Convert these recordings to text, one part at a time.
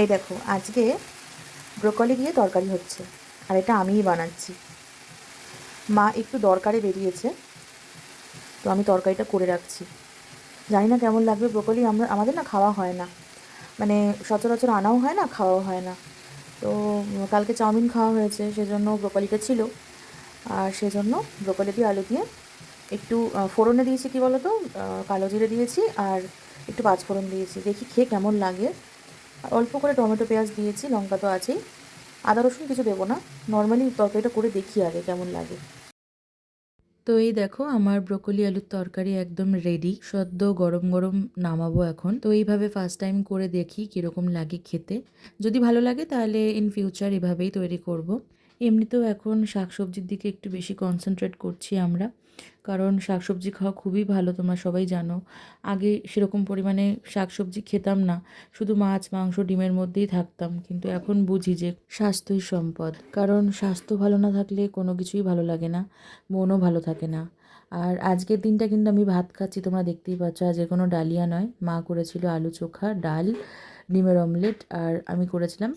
এই দেখো, আজকে ব্রোকলি দিয়ে তরকারি হচ্ছে, আর এটা আমিই বানাচ্ছি। মা একটু দরকারে বেরিয়েছে, তো আমি তরকারিটা করে রাখছি। জানি না কেমন লাগবে ব্রোকলি, আমাদের না খাওয়া হয় না, মানে সচরাচর আনাও হয় না, খাওয়াও হয় না। তো কালকে চাউমিন খাওয়া হয়েছে, সেজন্য ব্রোকলিটা ছিল। আর সেজন্য ব্রোকলি দিয়ে আলু দিয়ে একটু ফোড়নে দিয়েছি, কী বলো তো, কালো জিরে দিয়েছি আর একটু পাঁচফোড়ন দিয়েছি। দেখি খেয়ে কেমন লাগে। আর অল্প করে টমেটো পেঁয়াজ দিয়েছি, লঙ্কা তো আছেই। আদা রসুন কিছু দেবো না, নর্মালি তরকারিটা করে দেখি আগে কেমন লাগে। তো এই দেখো আমার ব্রোকলি আলুর তরকারি একদম রেডি, সদ্য গরম গরম নামাবো এখন। তো এইভাবে ফার্স্ট টাইম করে দেখি কীরকম লাগে খেতে। যদি ভালো লাগে তাহলে ইন ফিউচার এভাবেই তৈরি করব। এমনিতেও এখন শাকসবজির দিকে একটু বেশি কনসেন্ট্রেট করছি আমরা, কারণ শাকসবজি খাওয়া খুবই ভালো, তোমরা সবাই জানো। আগে সেরকম পরিমাণে শাকসবজি খেতাম না, শুধু মাছ মাংস ডিমের মধ্যেই থাকতাম, কিন্তু এখন বুঝি যে স্বাস্থ্যই সম্পদ। কারণ স্বাস্থ্য ভালো না থাকলে কোনো কিছুই ভালো লাগে না, মনও ভালো থাকে না। আর আজকের দিনটা কিন্তু আমি ভাত খাচ্ছি, তোমরা দেখতেই পাচ্ছ। আজকে কোনো ডালিয়া নয়, মা করেছিল আলু চোখা, ডাল, ডিমের অমলেট, আর আমি করেছিলাম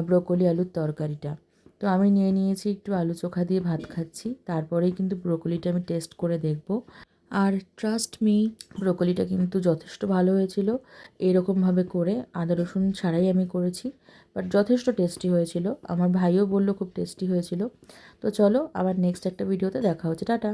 ব্রোকলি আলুর তরকারিটা। তো আমি নিয়ে নিয়েছি একটু আলু চোখা দিয়ে ভাত খাচ্ছি, তারপরেই কিন্তু ব্রোকলিটা আমি টেস্ট করে দেখব। আর ট্রাস্ট মি, ব্রোকলিটা কিন্তু যথেষ্ট ভালো হয়েছিল। এরকমভাবে করে আদা রসুন ছাড়াই আমি করেছি, বাট যথেষ্ট টেস্টি হয়েছিল। আমার ভাইও বলল খুব টেস্টি হয়েছিল। তো চলো, আবার নেক্সট একটা ভিডিওতে দেখা হচ্ছে। টাটা।